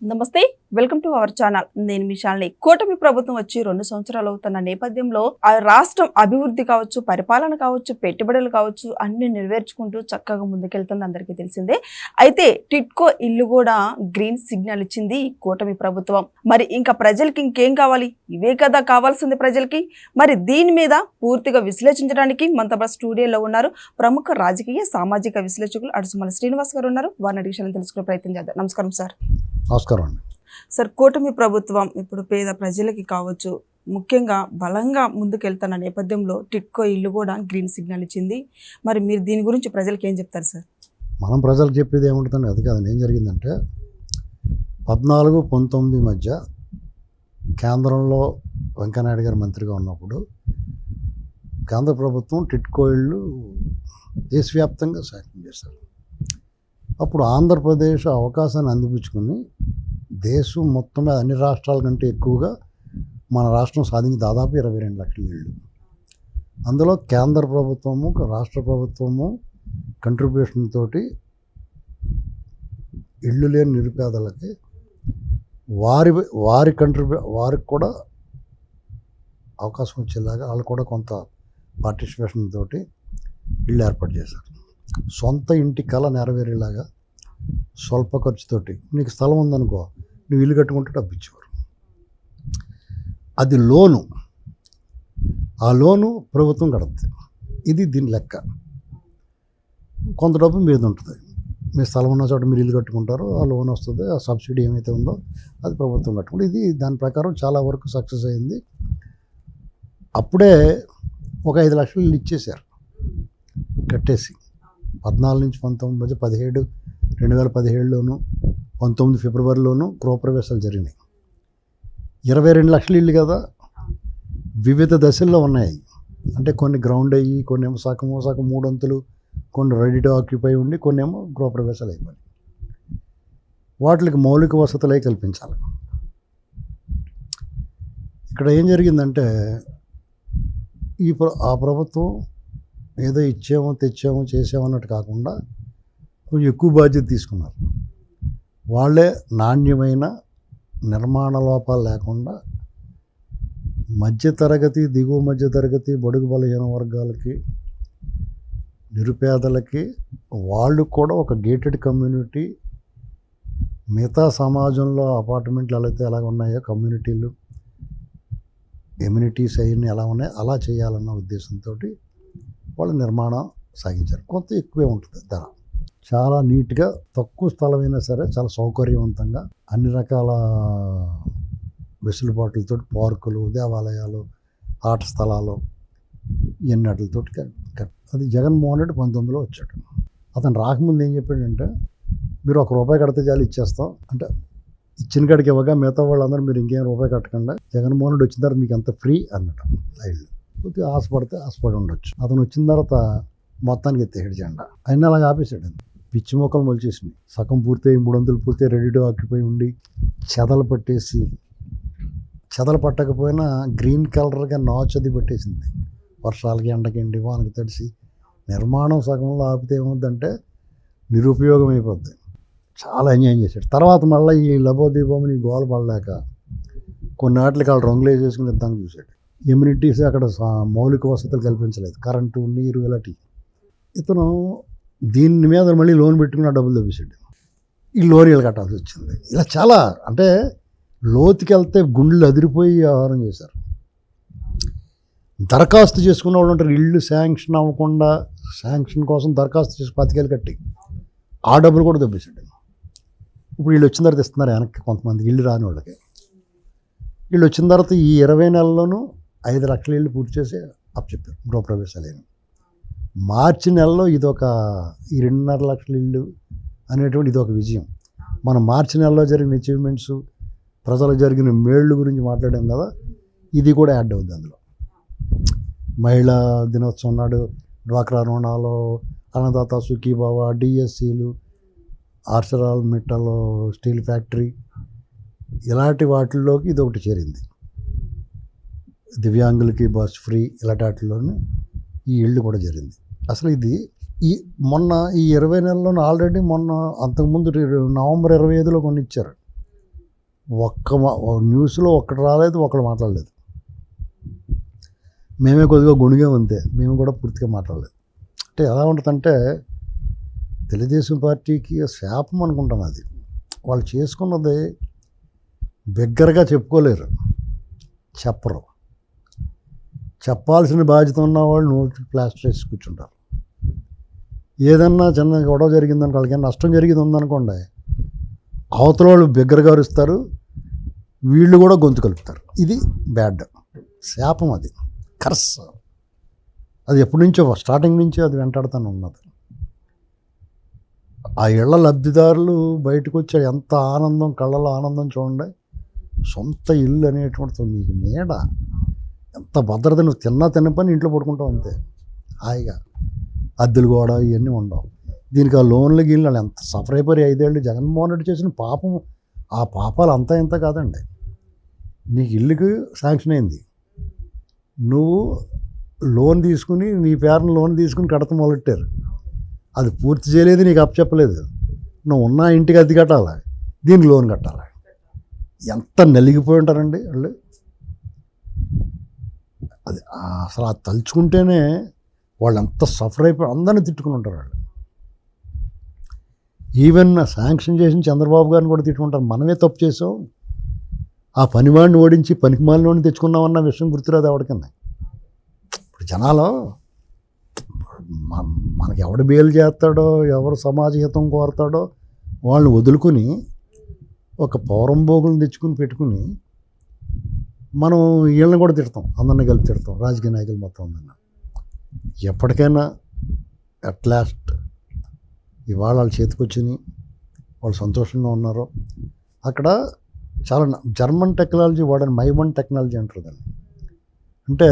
నమస్తే, welcome to our channel. నేను మీ శాలిని. కూటమి ప్రభుత్వం వచ్చి 2 సంవత్సరాలు అవుతున్న నేపథ్యంలో ఆ రాష్ట్రం అభివృద్ధి కావచ్చు, పరిపాలన కావచ్చు, పెట్టుబడులు కావచ్చు అన్ని నెరవేర్చుకుంటూ చక్కగా ముందుకెళ్తుంది, అందరికీ తెలిసిందే. అయితే టిట్కో ఇల్లు కూడా గ్రీన్ సిగ్నల్ ఇచ్చింది ఈ కూటమి ప్రభుత్వం. మరి ఇంకా ప్రజలకి ఇంకేం కావాలి? ఇవే కదా కావాల్సింది ప్రజలకి. మరి దీని మీద పూర్తిగా విశ్లేషించడానికి మనతో స్టూడియోలో ఉన్నారు ప్రముఖ రాజకీయ సామాజిక విశ్లేషకులు అడుసుమల శ్రీనివాస్ గారు ఉన్నారు. వారిని విషయాలను తెలుసుకునే ప్రయత్నం చేద్దాం. నమస్కారం సార్. నమస్కారం అండి. సార్, కూటమి ప్రభుత్వం ఇప్పుడు పేద ప్రజలకి కావచ్చు, ముఖ్యంగా బలంగా ముందుకెళ్తున్న నేపథ్యంలో టిట్కో ఇల్లు కూడా గ్రీన్ సిగ్నల్ ఇచ్చింది. మరి మీరు దీని గురించి ప్రజలకు ఏం చెప్తారు సార్? మనం ప్రజలకు చెప్పేది ఏముంటుందండి, అది కాదు. ఏం జరిగిందంటే 14-19 మధ్య కేంద్రంలో వెంకయ్యనాయుడు గారు మంత్రిగా ఉన్నప్పుడు కేంద్ర ప్రభుత్వం టిట్కో ఇళ్ళు దేశవ్యాప్తంగా శాంక్షన్ చేశారు. అప్పుడు ఆంధ్రప్రదేశ్ అవకాశాన్ని అందిపుచ్చుకుని దేశం మొత్తం మీద అన్ని రాష్ట్రాల కంటే ఎక్కువగా మన రాష్ట్రం సాధించి దాదాపు 22 లక్షల ఇళ్ళు. అందులో కేంద్ర ప్రభుత్వము రాష్ట్ర ప్రభుత్వము కంట్రిబ్యూషన్ తోటి ఇళ్ళు లేని నిరుపేదలకి వారికి కూడా అవకాశం వచ్చేలాగా వాళ్ళు కూడా కొంత పార్టిసిపేషన్ తోటి ఇళ్ళు ఏర్పాటు చేశారు. సొంత ఇంటి కళ నెరవేరేలాగా స్వల్ప ఖర్చుతోటి, నీకు స్థలం ఉందనుకో, నువ్వు ఇల్లు కట్టుకుంటే డబ్బు ఇచ్చేవారు. అది లోను, ఆ లోను ప్రభుత్వం కడుతుంది. ఇది దీని లెక్క. కొంత డబ్బు మీద ఉంటుంది. మీ స్థలం ఉన్న చోట మీరు ఇల్లు కట్టుకుంటారు, ఆ లోన్ వస్తుంది. ఆ సబ్సిడీ ఏమైతే ఉందో అది ప్రభుత్వం కట్టుకుంటుంది. ఇది దాని ప్రకారం చాలా వరకు సక్సెస్ అయింది. అప్పుడే ఒక 5 లక్షలు ఇల్లు ఇచ్చేశారు కట్టేసి. 14-19 మధ్య 2017లోను 19 ఫిబ్రవరిలోను గృహప్రవేశాలు జరిగినాయి. 22 లక్షల ఇల్లు కదా, వివిధ దశల్లో ఉన్నాయి. అంటే కొన్ని గ్రౌండ్ అయ్యి, కొన్ని ఏమో సగం 3 అంతులు, కొన్ని రెడీ టు ఆక్యుపై ఉండి, కొన్ని ఏమో గృహప్రవేశాలు అయిపోయి. వాటికి మౌలిక వసతులు అవి కల్పించాలి. ఇక్కడ ఏం జరిగిందంటే ఆ ప్రభుత్వం ఏదో ఇచ్చామో తెచ్చామో చేసామో అన్నట్టు కాకుండా కొంచెం ఎక్కువ బాధ్యత తీసుకున్నారు. వాళ్ళే నాణ్యమైన నిర్మాణ లోపాలు లేకుండా మధ్యతరగతి, దిగువ మధ్యతరగతి, బడుగు బలహీన వర్గాలకి, నిరుపేదలకి వాళ్ళు కూడా ఒక గేటెడ్ కమ్యూనిటీ, మిగతా సమాజంలో అపార్ట్మెంట్లు ఎలా ఎలాగ ఉన్నాయో కమ్యూనిటీలు, ఎమ్యూనిటీస్ అవన్నీ ఎలా ఉన్నాయో అలా చేయాలన్న ఉద్దేశంతో వాళ్ళు నిర్మాణం సాగించారు. కొంత ఎక్కువే ఉంటుంది ధర. చాలా నీట్గా, తక్కువ స్థలమైనా సరే చాలా సౌకర్యవంతంగా అన్ని రకాల వెసులుబాట్లతో పార్కులు, దేవాలయాలు, ఆట స్థలాలు ఇవన్నిటితో అది జగన్మోహన్ రెడ్డి 19లో వచ్చాడు. అతను రాకముందు ఏం చెప్పాడంటే, మీరు ₹1 కడితే చాలు ఇచ్చేస్తాం అంటే, ఇచ్చిన కాడికి ఇవ్వగా మిగతా వాళ్ళందరూ మీరు ఇంకేం రూపాయి కట్టకుండా, జగన్మోహన్ రెడ్డి వచ్చిన తర్వాత మీకు అంత ఫ్రీ అన్నట్టు. లైళ్ళు కొద్దిగా ఆశపడి ఉండొచ్చు. అతను వచ్చిన తర్వాత మొత్తానికి ఎత్తేసాడు జెండా. ఆయన అలాగ ఆపేసాడు. పిచ్చి మొక్కలు మొలిచేసినాయి. సగం పూర్తయి 3 అంతులు పూర్తయి రెడీ టు ఆక్యుపై ఉండి చెదలు పట్టేసి, చెదలు పట్టకపోయినా గ్రీన్ కలర్గా నాచది పట్టేసింది. వర్షాలకి, ఎండకి, వానకి తడిసి నిర్మాణం సగంలో ఆపితే ఏమవుద్దంటే నిరుపయోగం అయిపోద్ది. చాలా ఎంజాయ్ చేశాడు. తర్వాత మళ్ళీ ఈ లబోదీపంని గోల పడలేక కొన్నాటికి వాళ్ళు రంగులు వేసేసుకుని ఇద్దాం చూశాడు. ఎమ్యూనిటీస్ అక్కడ మౌలిక వసతులు కల్పించలేదు, కరెంటు, నీరు ఇలాంటివి. ఇతను దీని మీద మళ్ళీ లోన్ పెట్టుకుని ఆ డబ్బులు తెప్పించాడు. ఈ లోరీలు కట్టాల్సి వచ్చింది. ఇలా చాలా, అంటే లోతుకి వెళ్తే గుండెలు అదిరిపోయి వ్యవహారం చేశారు. దరఖాస్తు చేసుకున్న వాళ్ళు ఉంటారు, ఇల్లు శాంక్షన్ అవ్వకుండా శాంక్షన్ కోసం దరఖాస్తు చేసి 10 కట్టి ఆ డబ్బులు కూడా తెప్పించాడు. ఇప్పుడు వీళ్ళు వచ్చిన తర్వాత ఇస్తున్నారు వెనక్కి కొంతమంది ఇల్లు రాని వాళ్ళకి. వీళ్ళు వచ్చిన తర్వాత ఈ 20 నెలల్లోనూ 5 లక్షల ఇళ్ళు పూర్తి చేసి అప్పచెప్పారు గృహప్రవేశాలు. మార్చి నెలలో ఇదొక 2.5 లక్షల ఇళ్ళు అనేటువంటి ఇదొక విజయం. మనం మార్చి నెలలో జరిగిన అచీవ్మెంట్స్, ప్రజలకు జరిగిన మేళ్ళు గురించి మాట్లాడాం కదా, ఇది కూడా యాడ్ అవుద్ది అందులో. మహిళా దినోత్సవం నాడు డ్వాక్రా రుణాలు, అన్నదాత సుఖీభావ, డిఎస్సీలు, ఆర్సెరాల్ మిట్టల్ స్టీల్ ఫ్యాక్టరీ, ఇలాంటి వాటిల్లోకి ఇది ఒకటి చేరింది. దివ్యాంగులకి బస్ ఫ్రీ, ఇలాంటి వాటిల్లోనే ఈ ఇళ్ళు కూడా జరిగింది. అసలు ఇది మొన్న ఈ 20 నెలల్లోనూ ఆల్రెడీ మొన్న అంతకుముందు నవంబర్ 25లో కొన్ని ఇచ్చారు. న్యూస్లో ఒక్కటి రాలేదు, ఒక్కడు మాట్లాడలేదు. మేమే కొద్దిగా గొణిగాం అంతే, మేము కూడా పూర్తిగా మాట్లాడలేదు. అంటే ఎలా ఉంటుందంటే తెలుగుదేశం పార్టీకి శాపం అనుకుంటాను అది. వాళ్ళు చేసుకున్నది బిగ్గరగా చెప్పుకోలేరు, చెప్పరు. చెప్పాల్సిన బాధ్యత ఉన్న వాళ్ళు నోటికి ప్లాస్టర్ వేసి కూర్చుంటారు. ఏదన్నా చిన్న గొడవ జరిగిందనుకో, వాళ్ళకి నష్టం జరిగింది ఉందనుకోండి, అవతల వాళ్ళు బిగ్గరగా అరుస్తారు, వీళ్ళు కూడా గొంతు కలుపుతారు. ఇది బ్యాడ్ శాపం, అది కర్స్. అది ఎప్పటి నుంచో స్టార్టింగ్ నుంచే అది వెంటాడుతూనే ఉన్నది. ఆ ఇళ్ల లబ్ధిదారులు బయటకు వచ్చే ఎంత ఆనందం, కళ్ళలో ఆనందం చూడండి. సొంత ఇల్లు అనేటువంటిది నీకు నీడ, ఎంత భద్రత. నువ్వు తిన్న పని ఇంట్లో పడుకుంటావు అంతే హాయిగా, అద్దెలు కూడా ఇవన్నీ ఉండవు. దీనికి ఆ లోన్లు గీళ్ళు వాళ్ళు ఎంత సఫర్ అయిపోయి 5 ఏళ్ళు. జగన్మోహన్ రెడ్డి చేసిన పాపం, ఆ పాపాలు అంతా ఇంత కాదండి. నీకు ఇల్లుకి శాంక్షన్ అయింది, నువ్వు లోన్ తీసుకుని నీ పేరును లోన్ తీసుకుని కడత మొదలెట్టారు, అది పూర్తి చేయలేదు, నీకు అప్పచెప్పలేదు. నువ్వు ఉన్న ఇంటికి అద్దె కట్టాలి, దీనికి లోన్ కట్టాలి. ఎంత నలిగిపోయి ఉంటారండి వాళ్ళు. అది అసలు అది తలుచుకుంటేనే వాళ్ళు ఎంత సఫర్ అయిపోయి అందరినీ తిట్టుకుని ఉంటారు వాళ్ళు. ఈవెన్ శాంక్షన్ చేసిన చంద్రబాబు గారిని కూడా తిట్టుకుంటారు. మనమే తప్పు చేసాం, ఆ పనివాడిని ఓడించి పనికిమాలినోడిని తెచ్చుకున్నామన్న విషయం గుర్తురాదు ఎవరికన్నా. ఇప్పుడు జనాలు మనకి ఎవడు బేలు చేస్తాడో, ఎవరు సమాజ హితం కోరతాడో వాళ్ళని వదులుకొని ఒక పౌరంభోగులను తెచ్చుకుని పెట్టుకుని మనం వీళ్ళని కూడా తిడతాం, అందరిని కలిపి తిడతాం, రాజకీయ నాయకులు మొత్తం అందరిని. ఎప్పటికైనా అట్ లాస్ట్ ఇవాళ వాళ్ళ చేతికి వచ్చినాయి, వాళ్ళు సంతోషంగా ఉన్నారు. అక్కడ చాలా జర్మన్ టెక్నాలజీ వాడని మైవన్ టెక్నాలజీ అంటారు దాన్ని. అంటే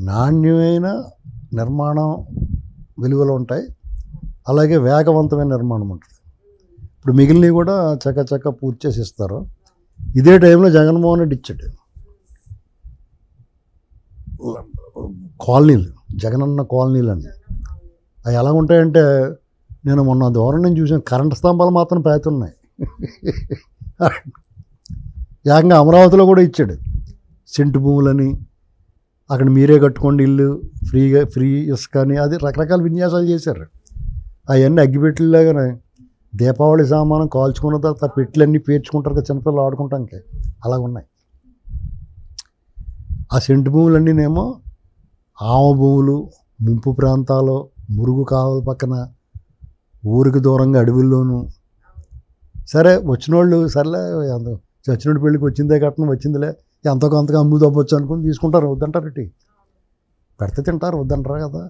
నాణ్యమైన నిర్మాణం విలువలు ఉంటాయి, అలాగే వేగవంతమైన నిర్మాణం ఉంటుంది. ఇప్పుడు మిగిలినవి కూడా చక్క పూర్తి చేసి ఇస్తారు. ఇదే టైంలో జగన్మోహన్ రెడ్డి ఇచ్చాడు కాలనీలు, జగనన్న కాలనీలు అని. అవి ఎలా ఉంటాయంటే, నేను మొన్న దూరం నుంచి చూసాను, కరెంటు స్తంభాలు మాత్రం పేతున్నాయి. ఏకంగా అమరావతిలో కూడా ఇచ్చాడు సెంటు భూములని, అక్కడ మీరే కట్టుకోండి ఇల్లు ఫ్రీగా, ఫ్రీ ఇసుక అని, అది రకరకాల విన్యాసాలు చేశారు. అవన్నీ అగ్గిపెట్టెలాగానే దీపావళి సామానం కాల్చుకున్న తర్వాత పెట్టెలన్నీ పేర్చుకుంటారు కదా చిన్నపిల్లలు ఆడుకుంటానికి, అలాగ ఉన్నాయి. ఆ సెంటు భూములన్నీనేమో ఆమ భూములు, ముంపు ప్రాంతాలు, మురుగు కాలువల పక్కన, ఊరికి దూరంగా అడవుల్లోనూ. సరే వచ్చిన వాళ్ళు సర్లే చచ్చినోడి పెళ్ళికి వచ్చిందే కట్నం వచ్చిందిలే, ఎంతో కొంతగా అమ్ము తప్పొచ్చు అనుకుని తీసుకుంటారు. వద్దంటారు, ఇటు పెడితే తింటారు, వద్దంటారు కదా.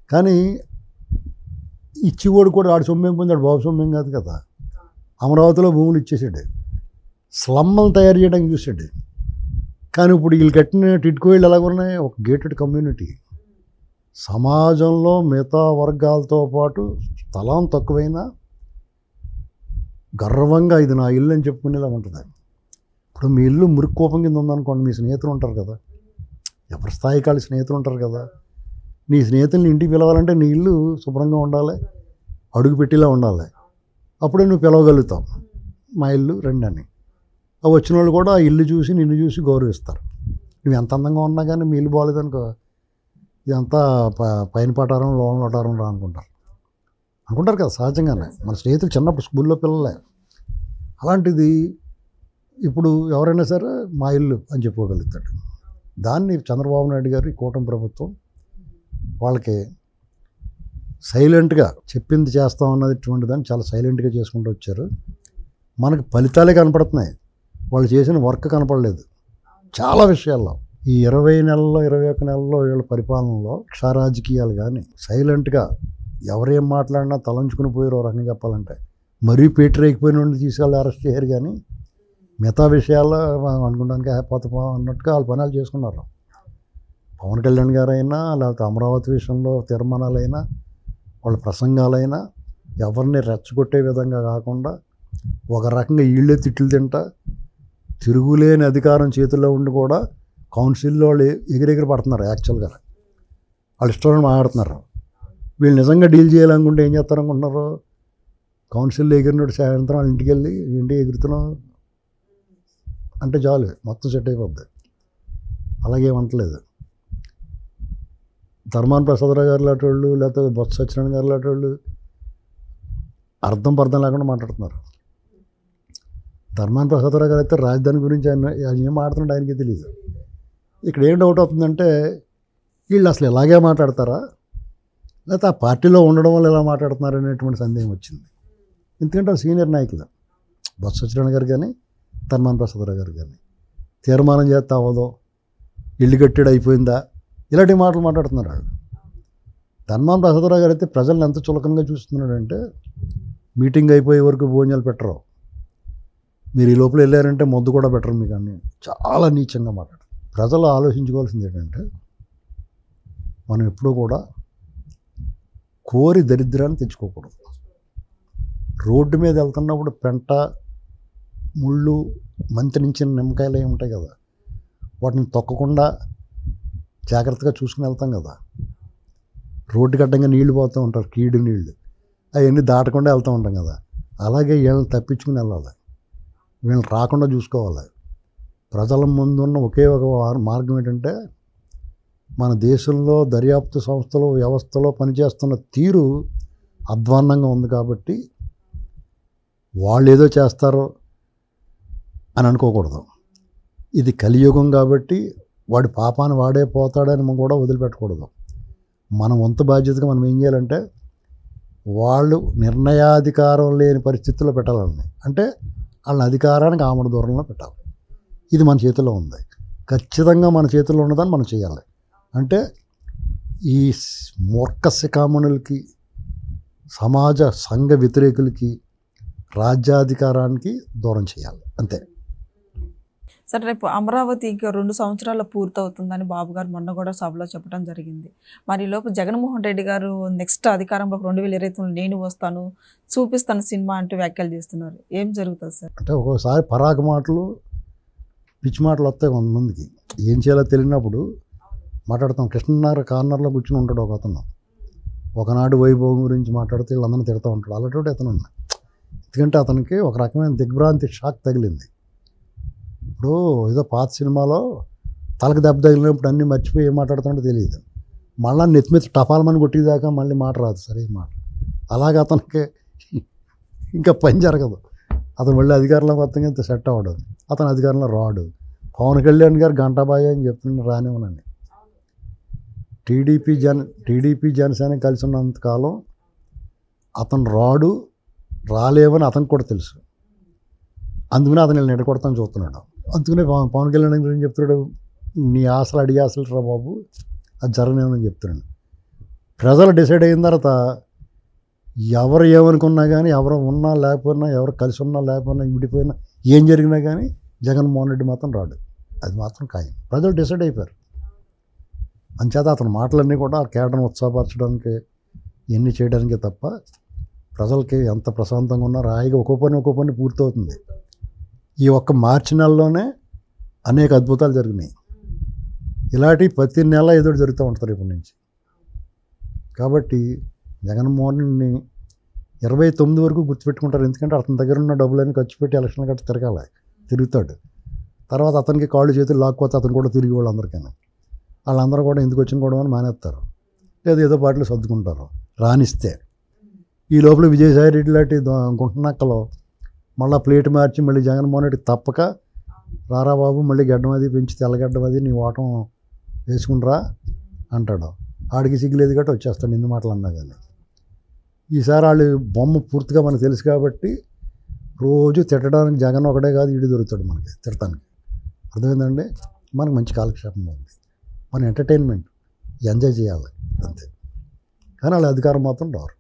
కానీ ఇచ్చివాడు కూడా ఆడు సొమ్మేం పొందాడు, బాబు సొమ్మేం కాదు కదా. అమరావతిలో భూములు ఇచ్చేసాడు, స్లమ్మలు తయారు చేయడానికి చూసాడు. కానీ ఇప్పుడు వీళ్ళు కట్టిన టిట్కో ఇళ్ళు ఎలాగున్నాయి, ఒక గేటెడ్ కమ్యూనిటీ. సమాజంలో మిగతా వర్గాలతో పాటు స్థలం తక్కువైనా గర్వంగా ఇది నా ఇల్లు అని చెప్పుకునేలా ఉంటుంది. ఇప్పుడు మీ ఇల్లు మురికి కోపం కింద ఉందనుకోండి, మీ స్నేహితులు ఉంటారు కదా, ఎవరి స్థాయి కాళ్ళ స్నేహితులు ఉంటారు కదా. నీ స్నేహితుల్ని ఇంటికి పిలవాలంటే నీ ఇల్లు శుభ్రంగా ఉండాలి, అడుగు పెట్టేలా ఉండాలి, అప్పుడే నువ్వు పిలవగలుగుతావు మా ఇల్లు రండి అని. ఆ వచ్చిన వాళ్ళు కూడా ఆ ఇల్లు చూసి నిన్ను చూసి గౌరవిస్తారు. నువ్వు ఎంత అందంగా ఉన్నా కానీ మీ ఇల్లు బాగోలేదనుకో, ఇదంతా పైన పటారం లోన పటారం రా అనుకుంటారు కదా సహజంగానే. మన స్నేహితులు చిన్నప్పుడు స్కూల్లో పిల్లలే. అలాంటిది ఇప్పుడు ఎవరైనా సరే మా ఇల్లు అని చెప్పుకోగలుగుతాడు. దాన్ని చంద్రబాబు నాయుడు గారు, ఈ కూటమి ప్రభుత్వం వాళ్ళకి సైలెంట్గా చెప్పింది చేస్తామన్నటువంటి దాన్ని చాలా సైలెంట్గా చేసుకుంటూ వచ్చారు. మనకు ఫలితాలే కనపడుతున్నాయి, వాళ్ళు చేసిన వర్క్ కనపడలేదు చాలా విషయాల్లో. ఈ 20 నెలల్లో 21 నెలల్లో వీళ్ళ పరిపాలనలో క్షారాజకీయాలు కానీ సైలెంట్గా ఎవరేం మాట్లాడినా తలంచుకుని పోయారు. ఓ రకంగా చెప్పాలంటే మరీ పేటరేకిపోయిన నుండి తీసుకెళ్ళి అరెస్ట్ చేయరు, కానీ మిగతా విషయాల్లో అనుకోవడానికి పోతా అన్నట్టుగా వాళ్ళు పనులు చేసుకున్నారు. పవన్ కళ్యాణ్ గారైనా, లేకపోతే అమరావతి విషయంలో తీర్మానాలైనా, వాళ్ళ ప్రసంగాలైనా ఎవరిని రెచ్చగొట్టే విధంగా కాకుండా ఒక రకంగా వీళ్ళే తిట్లు తింటా, తిరుగులేని అధికారం చేతుల్లో ఉండి కూడా కౌన్సిల్లో వాళ్ళు ఎగిరెగిరి పడుతున్నారు. యాక్చువల్గా వాళ్ళు ఇష్టం మాట్లాడుతున్నారు. వీళ్ళు నిజంగా డీల్ చేయాలనుకుంటే ఏం చేస్తారనుకుంటున్నారు, కౌన్సిల్లో ఎగిరినోడు సాయంత్రం వాళ్ళ ఇంటికి వెళ్ళి ఇంటికి ఎగురుతున్నావు అంటే చాలు మొత్తం సెట్ అయిపోద్ది. అలాగే వంటలేదు. ధర్మాన ప్రసాదరావు గారు లాంటి వాళ్ళు, లేకపోతే బొత్స సత్యనారాయణ గారు లాంటి వాళ్ళు అర్థం లేకుండా మాట్లాడుతున్నారు. ధర్మాన ప్రసాదరావు గారు అయితే రాజధాని గురించి ఆయన ఏం మాట్లాడుతున్నాడు ఆయనకి తెలియదు. ఇక్కడ ఏం డౌట్ అవుతుందంటే వీళ్ళు అసలు ఇలాగే మాట్లాడతారా, లేకపోతే ఆ పార్టీలో ఉండడం వల్ల ఇలా మాట్లాడుతున్నారు అనేటువంటి సందేహం వచ్చింది. ఎందుకంటే సీనియర్ నాయకులు బొత్స సత్యనారాయణ గారు కానీ ధర్మాన ప్రసాదరావు గారు కానీ తీర్మానం చేస్తే అవ్వదో, ఇల్లు కట్టేడు అయిపోయిందా, ఇలాంటి మాటలు మాట్లాడుతున్నారు వాళ్ళు. ధర్మాన ప్రసాదరావు గారు అయితే ప్రజలను ఎంత చులకనగా చూస్తున్నాడంటే మీటింగ్ అయిపోయే వరకు భోజనాలు పెట్టరు, మీరు ఈ లోపల వెళ్ళారంటే మొద్దు కూడా పెట్టరు మీకు అన్నీ, చాలా నీచంగా మాట్లాడారు. ప్రజలు ఆలోచించుకోవాల్సింది ఏంటంటే మనం ఎప్పుడూ కూడా కోరి దరిద్రాన్ని తెచ్చుకోకూడదు. రోడ్డు మీద వెళ్తున్నప్పుడు పెంట, ముళ్ళు, మంత్రించిన నిమ్మకాయలు అవి ఉంటాయి కదా, వాటిని తొక్కకుండా జాగ్రత్తగా చూసుకుని వెళ్తాం కదా. రోడ్డు కట్టంగా నీళ్లు పోతూ ఉంటారు, కీడు నీళ్లు, అవన్నీ దాటకుండా వెళ్తూ ఉంటాం కదా. అలాగే వీళ్ళని తప్పించుకుని వెళ్ళాలి, వీళ్ళని రాకుండా చూసుకోవాలి. ప్రజల ముందున్న ఒకే ఒక మార్గం ఏంటంటే మన దేశంలో దర్యాప్తు సంస్థలు వ్యవస్థలో పనిచేస్తున్న తీరు అధ్వాన్నంగా ఉంది కాబట్టి వాళ్ళు ఏదో చేస్తారో అని అనుకోకూడదు. ఇది కలియుగం కాబట్టి వాడి పాపాన్ని వాడే పోతాడని మనం కూడా వదిలిపెట్టకూడదు. మన వంతు బాధ్యతగా మనం ఏం చేయాలంటే వాళ్ళు నిర్ణయాధికారం లేని పరిస్థితుల్లో పెట్టాలని, అంటే వాళ్ళ అధికారానికి ఆమడ దూరంలో పెట్టాలి. ఇది మన చేతిలో ఉంది, ఖచ్చితంగా మన చేతిలో ఉన్నదని మనం చేయాలి. అంటే ఈ మూర్ఖ శిఖామణులకి, సమాజ సంఘ వ్యతిరేకులకి, రాజ్యాధికారానికి దూరం చేయాలి, అంతే. సరే, రేపు అమరావతి ఇంకా 2 సంవత్సరాల్లో పూర్తవుతుందని బాబు గారు మొన్న కూడా సభలో చెప్పడం జరిగింది. మరి ఈ లోపు జగన్మోహన్ రెడ్డి గారు నెక్స్ట్ అధికారంలోకి 2029 నేను వస్తాను, చూపిస్తాను సినిమా అంటూ వ్యాఖ్యలు చేస్తున్నారు. ఏం జరుగుతుంది సార్? అంటే ఒక్కోసారి పరాకు మాటలు, పిచ్చి మాటలు వస్తాయి కొంతమందికి. ఏం చేయాలో తెలియనప్పుడు మాట్లాడతాం. కృష్ణనగర్ కార్నర్లో కూర్చుని ఉంటాడు ఒక అతను, ఒకనాడు వైభవం గురించి మాట్లాడితే వీళ్ళందరినీ తిడుతూ ఉంటాడు. అలాంటి అతను ఉన్నా, ఎందుకంటే అతనికి ఒక రకమైన దిగ్భ్రాంతి, షాక్ తగిలింది. ఇప్పుడు ఏదో పాత సినిమాలో తలకు దెబ్బ తగిలినప్పుడు అన్నీ మర్చిపోయి ఏం మాట్లాడుతుంటే తెలియదు, మళ్ళీ నెత్తిమీద టపాలమని కొట్టేదాకా మళ్ళీ మాట రాదు సరే మాట. అలాగే అతనికి ఇంకా పని జరగదు. అతను మళ్ళీ అధికారంలో మొత్తంగా ఇంత సెట్ అవ్వడు, అతను అధికారంలో రాడు. పవన్ కళ్యాణ్ గారు గంటాబాయి అని చెప్తున్నారు రానివ్వనని. టీడీపీ జనసేన కలిసి ఉన్నంతకాలం అతను రాలేవని అతనికి కూడా తెలుసు. అందుకనే అతను వీళ్ళని ఎడగొడతాను చూస్తున్నాడు. అందుకనే పవన్ కళ్యాణ్ గురించి చెప్తున్నాడు, నీ ఆశలు అడిగే ఆశలు రా బాబు, అది జరగనేమని చెప్తున్నాడు. ప్రజలు డిసైడ్ అయిన తర్వాత ఎవరు ఏమనుకున్నా కానీ, ఎవరు ఉన్నా లేకపోయినా, ఎవరు కలిసి ఉన్నా లేకపోయినా, విడిపోయినా, ఏం జరిగినా కానీ జగన్మోహన్ రెడ్డి మాత్రం రాడు, అది మాత్రం ఖాయం. ప్రజలు డిసైడ్ అయిపోయారు. అంచేత అతని మాటలన్నీ కూడా ఆ కేడర్ను ఉత్సాహపరచడానికి, ఎన్ని చేయడానికే తప్ప ప్రజలకి ఎంత ప్రశాంతంగా ఉన్నా రాయిగా ఒక్కో పని పూర్తవుతుంది. ఈ ఒక్క మార్చి నెలలోనే అనేక అద్భుతాలు జరిగినాయి. ఇలాంటి ప్రతి నెల ఎదురు జరుగుతూ ఉంటారు ఇప్పటి నుంచి. కాబట్టి జగన్మోహన్ని 29 వరకు గుర్తుపెట్టుకుంటారు. ఎందుకంటే అతని దగ్గర ఉన్న డబ్బులన్నీ ఖర్చు పెట్టి ఎలక్షన్ గట్రా తిరుగుతాడు. తర్వాత అతనికి కాళ్ళు చేతులు లాక్కోతే అతను కూడా తిరిగి వాళ్ళందరికైనా, వాళ్ళందరూ కూడా ఎందుకు వచ్చిన కూడా అని మానేస్తారు, లేదా ఏదో పాటలు సర్దుకుంటారు రానిస్తే. ఈ లోపల విజయసాయి రెడ్డి లాంటి గుంటనక్కలో మళ్ళీ ప్లేట్ మార్చి మళ్ళీ జగన్మోహన్ రెడ్డి తప్పక రారా బాబు మళ్ళీ గడ్డం అది పెంచి తెల్లగడ్డం అది నీ ఓటం వేసుకునిరా అంటాడు. ఆడికి సిగ్గులేదు కాబట్టి వచ్చేస్తాడు ఇన్ని మాటలు అన్నా కానీ. ఈసారి వాళ్ళు బొమ్మ పూర్తిగా మనకు తెలుసు కాబట్టి రోజు తిట్టడానికి జగన్ ఒకటే కాదు, ఈడు దొరుకుతాడు మనకి తిట్టడానికి. అర్థమైందండి? మనకు మంచి కాలక్షేపం ఉంది, మన ఎంటర్టైన్మెంట్ ఎంజాయ్ చేయాలి అంతే. కానీ వాళ్ళ అధికారం మాత్రం రారు.